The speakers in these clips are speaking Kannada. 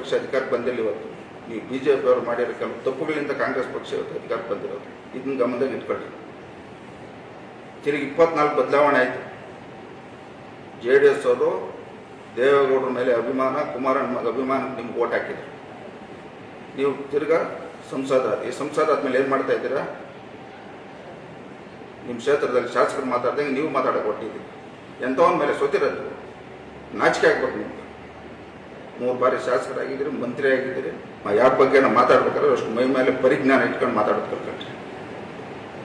ಪಕ್ಷ ಅಧಿಕಾರಕ್ಕೆ ಬಂದಿಲ್ಲ. ಇವತ್ತು ಈ BJP ಅವರು ಮಾಡಿರೋ ಕೆಲವು ತಪ್ಪುಗಳಿಂದ ಕಾಂಗ್ರೆಸ್ ಪಕ್ಷ ಇವತ್ತು ಅಧಿಕಾರಕ್ಕೆ ಬಂದಿರೋದು. ಇದನ್ನ ಗಮನದಾಗ ಇಟ್ಕೊಳ್ಳಿ. ತಿರುಗಿ 24 ಬದಲಾವಣೆ ಆಯಿತು. JDS ಅವರು ದೇವೇಗೌಡರ ಮೇಲೆ ಅಭಿಮಾನ, ಕುಮಾರಣ್ಣ ಅಭಿಮಾನಕ್ಕೆ ನಿಮ್ಗೆ ಓಟ್ ಹಾಕಿದ್ರು. ನೀವು ತಿರ್ಗಾ ಸಂಸದ ಈ ಸಂಸದ ಆದ್ಮೇಲೆ ಏನು ಮಾಡ್ತಾ ಇದ್ದೀರಾ? ನಿಮ್ಮ ಕ್ಷೇತ್ರದಲ್ಲಿ ಶಾಸಕರು ಮಾತಾಡ್ದಂಗೆ ನೀವು ಮಾತಾಡಕ್ಕೆ ಹೊಟ್ಟಿದ್ದೀರಿ. ಎಂಥವನ ಮೇಲೆ ಸೋತಿರೋದು ನಾಚಿಕೆ ಆಗ್ಬೇಕು. ನಿಮ್ಗೆ 3 ಬಾರಿ ಶಾಸಕರಾಗಿದ್ದೀರಿ, ಮಂತ್ರಿ ಆಗಿದ್ದೀರಿ. ಯಾರ ಬಗ್ಗೆ ನಾವು ಮಾತಾಡ್ಬೇಕಾದ್ರೆ ಅಷ್ಟು ಮೈ ಮೇಲೆ ಪರಿಜ್ಞಾನ ಇಟ್ಕೊಂಡು ಮಾತಾಡೋದು ಕಲ್ಕೊಂಡ್ರಿ.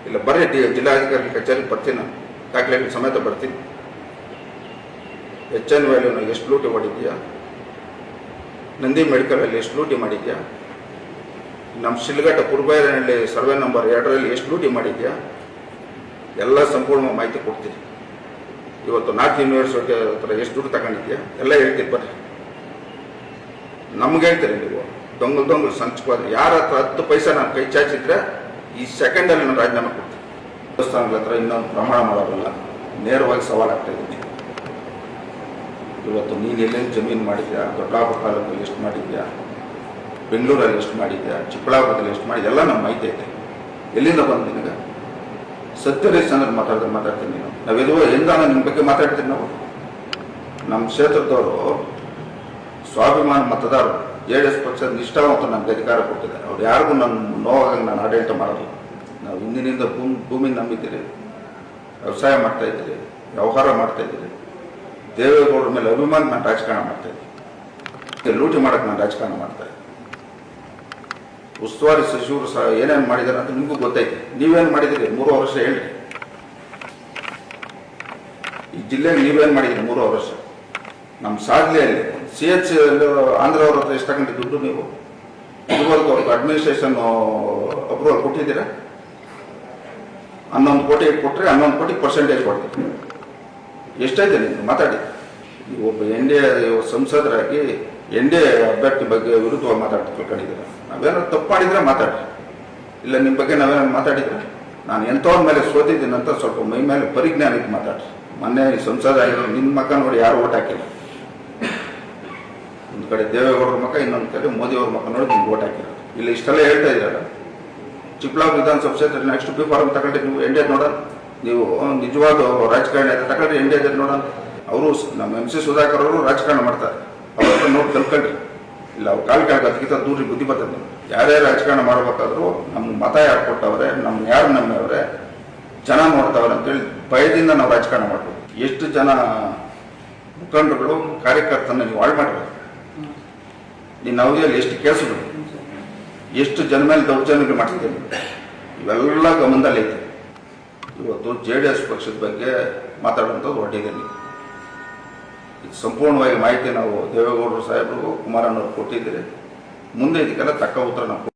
ಇಲ್ಲ ಬರ್ರಿ ಜಿಲ್ಲಾಧಿಕಾರಿ ಕಚೇರಿಗೆ ಬರ್ತೀನಿ, ನಾನು ದಾಖಲೆಗಳ ಸಮೇತ ಬರ್ತೀನಿ. HN ವ್ಯಾಲ್ಯೂನ ಎಷ್ಟು ಲೂಟಿ ಮಾಡಿದ್ಯಾ? ನಂದಿ ಮೆಡಿಕಲಲ್ಲಿ ಎಷ್ಟು ಲೂಟಿ ಮಾಡಿದ್ಯಾ? ನಮ್ಮ ಶಿಲ್ಘಟ್ಟ ಪುರ್ಬೈರಹಳ್ಳಿ ಸರ್ವೆ ನಂಬರ್ 2ರಲ್ಲಿ ಎಷ್ಟು ಲೂಟಿ ಮಾಡಿದ್ಯಾ? ಎಲ್ಲ ಸಂಪೂರ್ಣ ಮಾಹಿತಿ ಕೊಡ್ತೀನಿ. ಇವತ್ತು 4 ಯೂನಿವರ್ಸಿಟಿ ಹತ್ರ ಎಷ್ಟು ದುಡ್ಡು ತಗೊಂಡಿದ್ಯಾ ಎಲ್ಲ ಹೇಳ್ತೀರಿ. ಬರ್ರಿ, ನಮ್ಗೆ ಹೇಳ್ತೀರಿ ನೀವು ದೊಂಗಲು ಸಂಚವಾದ್ರೆ ಯಾರ ಹತ್ರ 10 ಪೈಸೆ ನಾನು ಕೈ ಚಾಚಿದ್ರೆ ಈ ಸೆಕೆಂಡಲ್ಲಿ ನಾನು ರಾಜೀನಾಮೆ ಕೊಡ್ತೀನಿ. ದೇವಸ್ಥಾನಗಳ ಹತ್ರ ಇನ್ನೊಂದು ಪ್ರಮಾಣ ಮಾಡೋದಿಲ್ಲ, ನೇರವಾಗಿ ಸವಾಲಾಗ್ತಾ ಇದ್ದೀನಿ. ಇವತ್ತು ನೀನು ಎಲ್ಲೇನು ಜಮೀನು ಮಾಡಿದ್ಯಾ? ದೊಡ್ಡಬಳ್ಳಾಪುರ ತಾಲೂಕಲ್ಲಿ ಎಷ್ಟು ಮಾಡಿದ್ಯಾ? ಬೆಂಗಳೂರಲ್ಲಿ ಎಷ್ಟು ಮಾಡಿದ್ಯಾ? ಚಿಕ್ಕಬಳ್ಳಾಪುರದಲ್ಲಿ ಎಷ್ಟು ಮಾಡಿದ್ಯಾ? ಎಲ್ಲ ನಮ್ಮ ಮಾಹಿತಿ ಐತೆ. ಎಲ್ಲಿಂದ ಬಂದು ನಿನಗೆ ಸತ್ಯರೇಶ್ ಅಂದ್ರೆ ಮಾತಾಡ್ತೀನಿ ನೀನು. ನಾವೆಲ್ಲೋ ಎಂದಾನ ನಿಮ್ಮ ಬಗ್ಗೆ ಮಾತಾಡ್ತೀನಿ. ನಾವು ನಮ್ಮ ಕ್ಷೇತ್ರದವರು ಸ್ವಾಭಿಮಾನ ಮತದಾರರು, JDS ಪಕ್ಷದ ನಿಷ್ಠಾವಂತರು ನಮ್ಗೆ ಅಧಿಕಾರ ಕೊಟ್ಟಿದ್ದಾರೆ. ಅವ್ರು ಯಾರಿಗೂ ನನ್ನ ನೋವಾಗಂಗೆ ನಾನು ಆಡಳಿತ ಮಾಡೋದು. ನಾವು ಹಿಂದಿನಿಂದ ಭೂಮಿ ನಂಬಿದ್ದೀರಿ, ವ್ಯವಸಾಯ ಮಾಡ್ತಾ ಇದ್ದೀರಿ, ವ್ಯವಹಾರ ಮಾಡ್ತಾ ಇದ್ದೀರಿ. ದೇವೇಗೌಡರ ಮೇಲೆ ಅಭಿಮಾನ ನಾನು ರಾಜಕಾರಣ ಮಾಡ್ತಾ ಇದ್ದೀನಿ. ಲೂಟಿ ಮಾಡೋಕ್ಕೆ ನಾನು ರಾಜಕಾರಣ ಮಾಡ್ತಾ ಇದ್ದೀನಿ. ಉಸ್ತುವಾರಿ ಸಚಿವರು ಸಹ ಏನೇನು ಮಾಡಿದ್ದಾರೆ ಅಂತ ನಿಮಗೂ ಗೊತ್ತೈತೆ. ನೀವೇನು ಮಾಡಿದ್ದೀರಿ 3 ವರ್ಷ ಹೇಳಿ. ಈ ಜಿಲ್ಲೆಗೆ ನೀವೇನು ಮಾಡಿದ್ದೀರಿ 3 ವರ್ಷ? ನಮ್ಮ ಸಾಗಲಿಯಲ್ಲಿ CH ಆಂಧ್ರವ್ರ ಹತ್ರ ಎಷ್ಟು ತಗೊಂಡು ದುಡ್ಡು ನೀವು ಇದುವರೆಗೂ ಅವ್ರಿಗೆ ಅಡ್ಮಿನಿಸ್ಟ್ರೇಷನ್ ಅಪ್ರೂವಲ್ ಕೊಟ್ಟಿದ್ದೀರಾ? 11 ಕೋಟಿ ಕೊಟ್ಟರೆ 11 ಕೋಟಿ ಪರ್ಸೆಂಟೇಜ್ ಕೊಡ್ತೀರಿ. ಎಷ್ಟೈತೆ ನೀವು ಮಾತಾಡಿ? ನೀವು ಒಬ್ಬ NDA ಸಂಸದರಾಗಿ NDA ಅಭ್ಯರ್ಥಿ ಬಗ್ಗೆ ವಿರುದ್ಧವಾಗಿ ಮಾತಾಡ್ತಿದ್ದೀರ. ನಾವೇನಾದ್ರು ತಪ್ಪು ಮಾಡಿದ್ರೆ ಮಾತಾಡಿ, ಇಲ್ಲ ನಿಮ್ಮ ಬಗ್ಗೆ ನಾವೇನಾದ್ರು ಮಾತಾಡಿದ್ರೆ ನಾನು ಎಂಥವ್ರ ಮೇಲೆ ಸೋತಿದ್ದೀನಿ ಅಂತ ಸ್ವಲ್ಪ ಮೈ ಮೇಲೆ ಪರಿಜ್ಞಾನ ಇಟ್ಟು ಮಾತಾಡ್ರಿ. ಮೊನ್ನೆ ಸಂಸದ ಆಗಿರೋ ನಿಮ್ಮ ಮಕ್ಕ ನೋಡಿ ಯಾರು ಓಟ್ ಹಾಕಿಲ್ಲ. ಒಂದು ಕಡೆ ದೇವೇಗೌಡರ ಮಕ್ಕ, ಇನ್ನೊಂದು ಕಡೆ ಮೋದಿಯವ್ರ ಮಕ್ಕ ನೋಡಿ ನಿಮ್ಗೆ ಓಟ್ ಹಾಕಿರೋದು. ಇಲ್ಲ ಇಷ್ಟೆಲ್ಲ ಹೇಳ್ತಾ ಇದ್ದೀರಲ್ಲ. ಚಿಕ್ಕಬಳ್ಳಾಪುರ ವಿಧಾನಸಭಾ ಕ್ಷೇತ್ರ ನೆಕ್ಸ್ಟ್ B ಫಾರ್ಮ್ ತಗೊಂಡು ನೀವು NDA ನೋಡೋಣ. ನೀವು ನಿಜವಾದ ರಾಜಕಾರಣಿ ಅಂತ ತಗೊಂಡ್ರೆ NDA ನೋಡೋಣ. ಅವರು ನಮ್ಮ MC ಸುಧಾಕರ್ ಅವರು ರಾಜಕಾರಣ ಮಾಡ್ತಾರೆ. ಅವ್ರ ನೋಡಿ ಕಲ್ಕೊಂಡ್ರಿ. ಇಲ್ಲ ಅವ್ರು ಕಾಲು ಕೆಳಗೆ ಅದಕ್ಕಿಂತ ದೂರ ಬುದ್ಧಿ ಬರ್ತದೆ. ನಿಮ್ಗೆ ಯಾರ್ಯಾರು ರಾಜಕಾರಣ ಮಾಡ್ಬೇಕಾದ್ರೂ ನಮ್ಗೆ ಮತ ಯಾರು ಕೊಟ್ಟವ್ರೆ, ನಮ್ಗೆ ಯಾರು ನಮ್ಮವ್ರೆ, ಜನ ನೋಡ್ತಾವ್ರೆ ಅಂತೇಳಿ ಭಯದಿಂದ ನಾವು ರಾಜಕಾರಣ ಮಾಡ್ಬೋದು. ಎಷ್ಟು ಜನ ಮುಖಂಡರುಗಳು ಕಾರ್ಯಕರ್ತನ ನೀವು ಹಾಳು ಮಾಡಬೇಕು. ನಿನ್ನ ಅವಧಿಯಲ್ಲಿ ಎಷ್ಟು ಕೇಸುಗಳು, ಎಷ್ಟು ಜನ ಮೇಲೆ ದೌರ್ಜನ್ಯಗಳು ಮಾಡ್ತಿದ್ದೇನೆ, ಇವೆಲ್ಲ ಗಮನದಲ್ಲೈತೆ. ಇವತ್ತು JDS ಪಕ್ಷದ ಬಗ್ಗೆ ಮಾತಾಡುವಂಥದ್ದು ಹೊರಟಿದ್ದೀನಿ. ಇದು ಸಂಪೂರ್ಣವಾಗಿ ಮಾಹಿತಿ ನಾವು ದೇವೇಗೌಡರು ಸಾಹೇಬ್ರಿಗೂ ಕುಮಾರಣ್ಣವ್ರು ಕೊಟ್ಟಿದ್ದೀರಿ. ಮುಂದೆ ಇದಕ್ಕೆಲ್ಲ ತಕ್ಕ ಉತ್ತರ ನಾವು